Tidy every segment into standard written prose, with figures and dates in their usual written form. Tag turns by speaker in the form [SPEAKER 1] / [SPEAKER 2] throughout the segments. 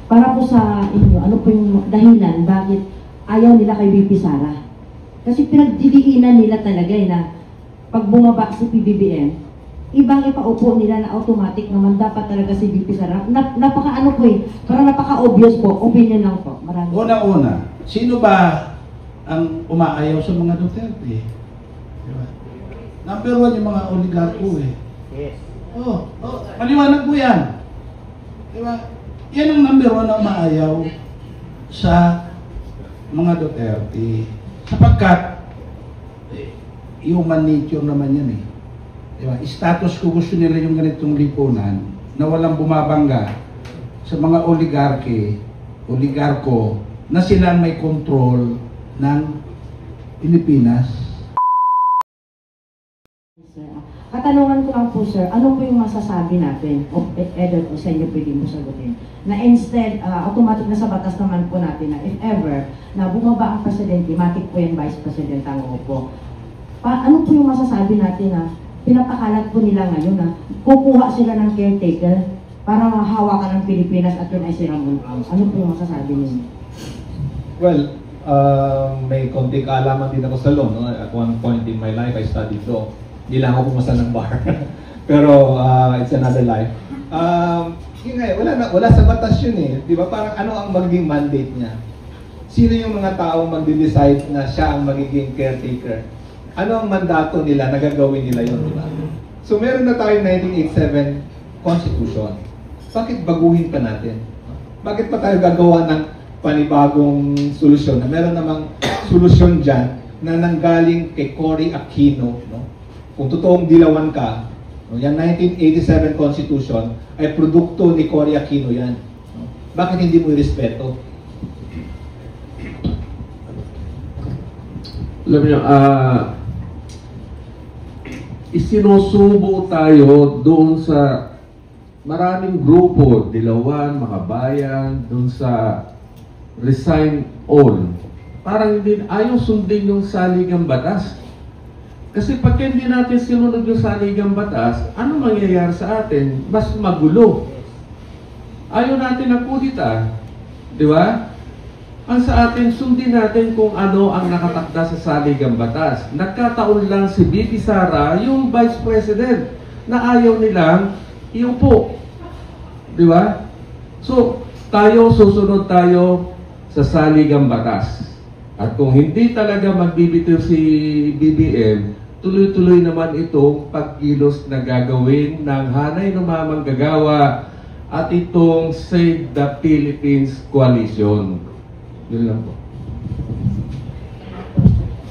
[SPEAKER 1] Para po sa inyo, ano po yung dahilan bakit ayaw nila kay VP Sara? Kasi pinagdidiinan nila talaga na pag bumaba si PBBM, ibang ipaupo nila na automatic naman dapat talaga si VP Sara. Napaka-ano po parang napaka-obvious po, opinion lang po. Maraming.
[SPEAKER 2] Una-una, sino ba ang umaayaw sa mga Duterte? Diba? Number one yung mga oligarko
[SPEAKER 3] Yes.
[SPEAKER 2] Maliwanag po yan. Diba? Yan ang number one na umaayaw sa mga Duterte. Sapagkat, human nature naman yan eh. Diba? Status ko gusto nila yung ganitong lipunan na walang bumabangga sa mga oligarko na sila may control ng Pilipinas.
[SPEAKER 1] Katanungan ko lang po, sir, ano po yung masasabi natin, o either po sa inyo pwede mo sagutin, na instead, automatic na sa batas naman po natin na if ever, na bumaba ang presidente, matik po yung vice president ang upo. Ano po yung masasabi natin na pinapakalat po nila ngayon na kukuha sila ng caretaker para mahawakan ng Pilipinas at yun ay silang mulang? Ano po yung masasabi ninyo?
[SPEAKER 3] Well, may konting kaalaman din ako sa law. No? At one point in my life, I studied law. Hindi lang ako pumasa ng bar. Pero it's another life. Yun nga, wala sa batas yun eh. Di ba? Parang ano ang magiging mandate niya? Sino yung mga taong magde-decide na siya ang magiging caretaker? Ano ang mandato nila na gagawin nila yun, di ba? So meron na tayong 1987 Constitution. Bakit baguhin pa natin? Bakit pa tayo gagawa ng panibagong solusyon? Na meron namang solusyon dyan na nanggaling kay Cory Aquino, no? Kung totoong dilawan ka, no, yung 1987 Constitution ay produkto ni Cory Aquino yan. No? Bakit hindi mo irespeto?
[SPEAKER 4] Alam niyo, isinusubo tayo doon sa maraming grupo, dilawan, mga bayan, doon sa resign all. Parang hindi, ayaw sundin yung saligang batas. Kasi pag hindi natin sinunod yung saligang batas, ano mangyayari sa atin? Mas magulo. Ayaw natin ng kudita. Di ba? Ang sa atin, sundin natin kung ano ang nakatakda sa saligang batas. Nagkataon lang si VP Sara, yung Vice President, na ayaw nilang iupo. Di ba? So, susunod tayo sa saligang batas. At kung hindi talaga magbibitiw si BBM, tuloy-tuloy naman itong pagkilos na gagawin ng hanay ng mga manggagawa at itong Save the Philippines Coalition. Yun lang po.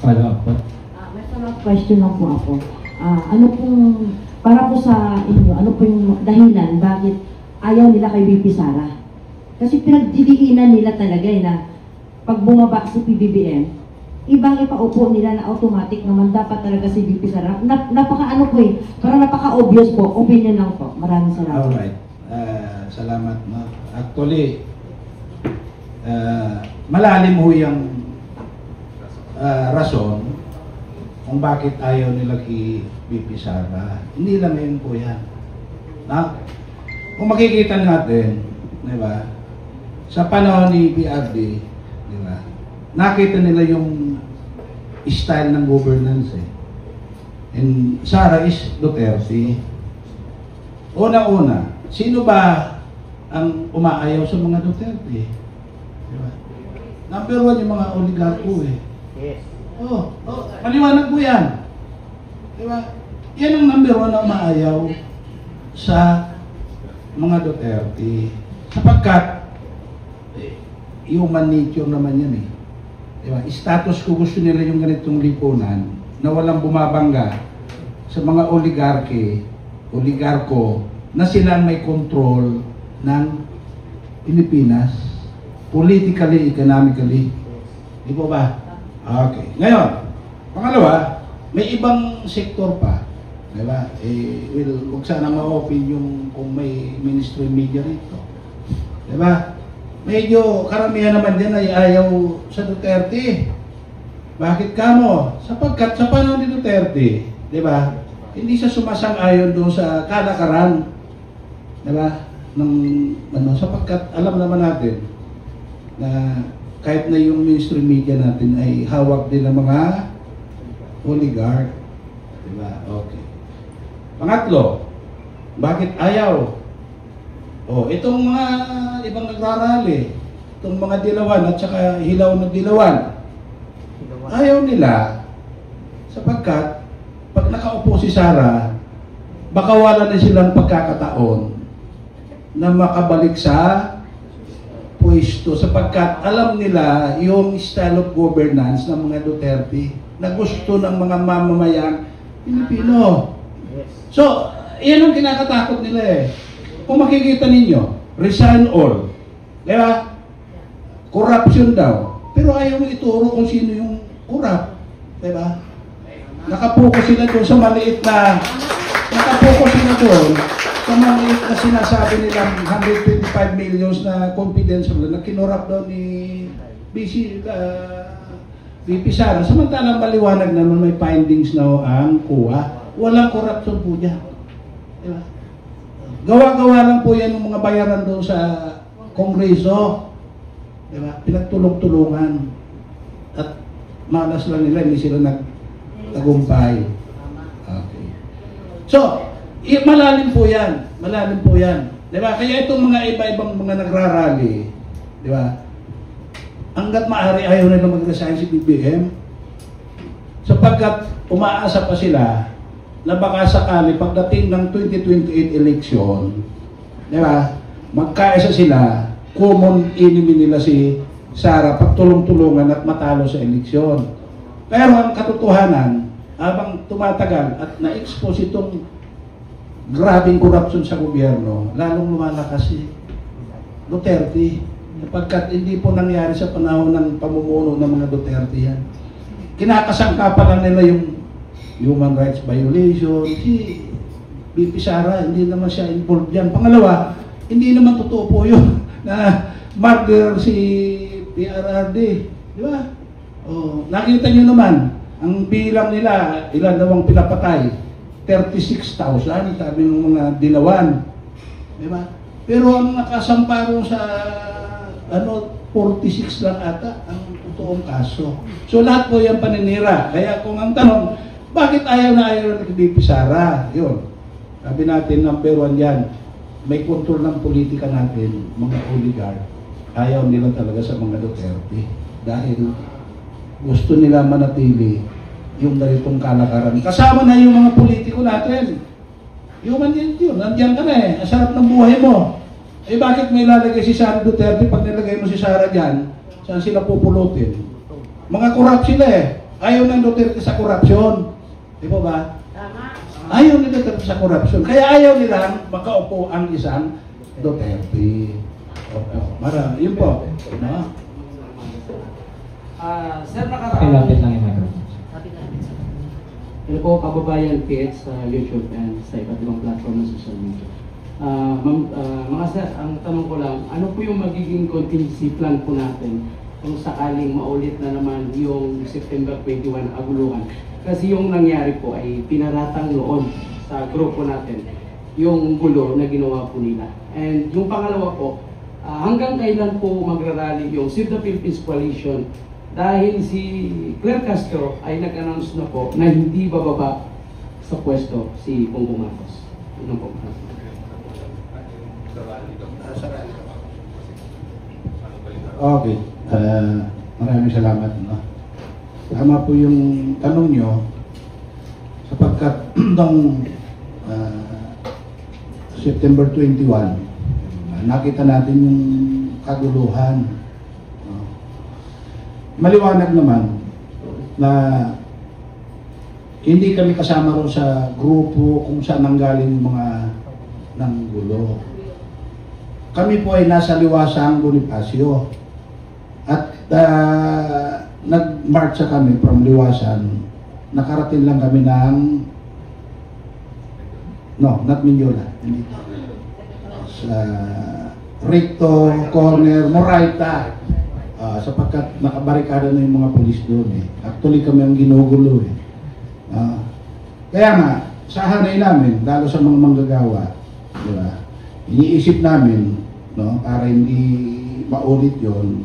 [SPEAKER 3] Follow up po?
[SPEAKER 1] May follow-up question lang po ako. Ano pong, para po sa inyo, ano po yung dahilan bakit ayaw nila kay VP Sara? Kasi pinagdidiinan nila talaga na pag bumaba si PBBM, ibang ipaupo nila na automatic naman dapat talaga si VP Sara. Napaka-ano po parang napaka-obvious po, opinion lang po. Maraming salamat.
[SPEAKER 2] Alright. Salamat. No? Actually, malalim ho yung rason kung bakit ayaw nila kay VP Sara. Hindi lang yun po yan. Na, kung makikita natin, di ba, sa panahon ni PRD, di ba, nakita nila yung style ng governance eh. And Sara is Duterte. Una-una, sino ba ang umaayaw sa mga Duterte? Diba? Number one yung mga oligarko eh.
[SPEAKER 3] Yes.
[SPEAKER 2] Maliwanag po yan. Diba? Yan ang number one na umaayaw sa mga Duterte. Sapagkat, human nature naman yan eh. Diba? Status ko gusto nila yung ganitong lipunan na walang bumabangga sa mga oligarko na sila may control ng Pilipinas politically, economically. Di po ba? Okay. Ngayon, pangalawa, may ibang sektor pa. Diba? Huwag sana ma-open yung kung may ministry media rito. Diba? Medyo karamihan naman din ay ayaw sa Duterte. Bakit kamo? Sapagkat sa panahon ni Duterte, di ba? Hindi siya sumasang-ayon doon sa kalakaran, di ba? ng ano, sapagkat alam naman natin na kahit na yung mainstream media natin ay hawak din ng mga oligarch. Diba? Okay. Pangatlo, bakit ayaw? Itong mga ibang nagrarally, itong mga dilawan at saka hilaw na dilawan, ayaw nila sapagkat pag nakaupo si Sara, baka wala na silang pagkakataon na makabalik sa pwesto sapagkat alam nila yung style of governance ng mga Duterte na gusto ng mga mamamayang Pilipino. So, yan ang kinakatakot nila eh. Kung makikita ninyo, resign all. Diba? Corruption daw. Pero ayaw mo ituro kung sino yung corrupt. Diba? Nakapokus sila doon sa maliit na sinasabi nilang 125 millions na confidential na kinurap doon ni VP Sara. Samantalang maliwanag naman may findings na ang kuha. Walang corruption po dyan. Diba? Gawa-gawa lang po yan ng mga bayaran doon sa Kongreso. Diba? Pinagtulong-tulungan. At malas lang nila, hindi sila nagtagumpay. Okay. So, malalim po yan. Malalim po yan. Diba? Kaya itong mga iba-ibang mga nagrarally, diba? Hanggat maaari ayaw nila mag-resign si BBM sapagkat umaasa pa sila na baka sakali pagdating ng 2028 election, di ba, magkaisa sila, common enemy nila si Sara, pagtulong-tulungan at matalo sa eleksyon. Pero ang katotohanan, habang tumatagal at na-expose itong grabing corruption sa gobyerno, lalong lumalakas si Duterte. Sapagkat hindi po nangyari sa panahon ng pamumuno ng mga Duterte yan. Kinakasangka pa lang nila yung human rights violation. Si VP Sara, hindi naman siya involved yan. Pangalawa, hindi naman totoo po yun na murder si PRRD. Di ba? Nakita nyo naman, ang bilang nila, ilan daw ang pinapatay? 36,000, sabi ng mga dilawan. Di ba? Pero ang nakasamparo sa 46 lang ata ang totoong kaso. So lahat po yan paninira. Kaya kung ang tanong, bakit ayaw na VP Sara? Yun. Sabi natin, number 1 yan. May kontrol ng politika natin, mga oligarch. Ayaw nila talaga sa mga Duterte. Dahil gusto nila manatili yung ganitong kalakaran. Kasama na yung mga politiko natin. Human yun, nandiyan ka na eh. Ang sarap ng buhay mo. Eh bakit may lalagay si Sara Duterte pag nilagay mo si Sara dyan? Saan sila pupulutin? Mga corrupt sila eh. Ayaw ng Duterte sa corruption. Di ba ba? Ayaw nila sa corruption. Kaya ayaw nilang makaupo ang isang Duterte. Yun po. No?
[SPEAKER 5] Sir,
[SPEAKER 3] Lapit lang yung microphone.
[SPEAKER 5] Hello po, kababayan Kate sa YouTube and sa iba't ibang platform ng social media. Mga sir, ang tanong ko lang, ano po yung magiging contingency plan po natin kung sakaling maulit na naman yung September 21 aguluhan? Kasi yung nangyari po ay pinaratang noon sa grupo natin yung gulo na ginawa po nila. And yung pangalawa po, hanggang kailan po magrarally yung Save the Philippines Coalition dahil si Claire Castro ay nag-announce na po na hindi bababa sa pwesto si Bongbong Marcos. Ano po?
[SPEAKER 2] Okay. Maraming salamat. No? Tama po yung tanong nyo sapagkat noong September 21, nakita natin yung kaguluhan. Maliwanag naman na hindi kami kasama ron sa grupo kung saan nanggaling yung mga nanggulo. Kami po ay nasa Liwasang Bonifacio at nag-marcha kami from Liwasan. Nakarating lang kami ng not Mindiola. Sa Recto, Corner, Moraita. Sapagkat nakabarikada na yung mga polis doon eh. Actually kami ang ginugulo eh. Kaya nga, sa hanay namin, lalo sa mga manggagawa, di ba? iniisip namin, no, para hindi maulit yon,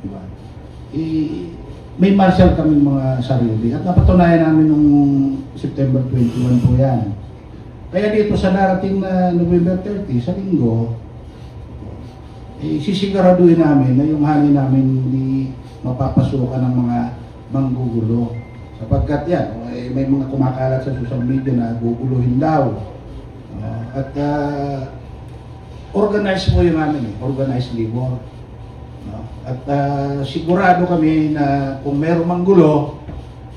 [SPEAKER 2] diba? May martial kami mga sarili at napatunayan namin nung September 21 po yan. Kaya dito sa darating na November 30, sa linggo, sisiguraduhin namin na yung hangin namin hindi mapapasukan ng mga manggugulo. Sapagkat yan, may mga kumakalat sa social media na guguluhin daw. At organized po yung amin, organized labor. At sigurado kami na kung mayroong manggulo,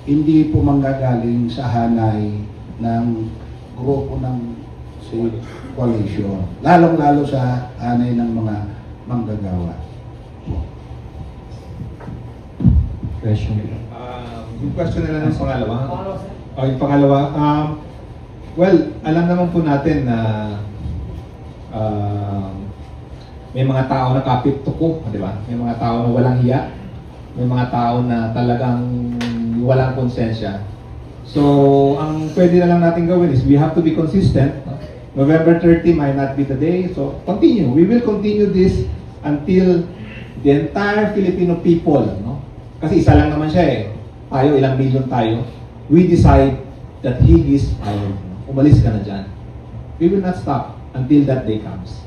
[SPEAKER 2] hindi po manggagaling sa hanay ng grupo ng coalition. Lalong-lalo sa hanay ng mga manggagawa.
[SPEAKER 3] Question. Yung question na lang ng pangalawa. Yung pangalawa, well, alam naman po natin na may mga tao na kapit tuko, di ba? May mga tao na walang hiya. May mga tao na talagang walang konsensya. So, ang pwede na lang natin gawin is we have to be consistent. November 30 might not be the day. So, continue. We will continue this until the entire Filipino people, no? Kasi isa lang naman siya eh. Tayo, ilang million tayo. We decide that he is fired. Umalis ka na dyan. We will not stop until that day comes.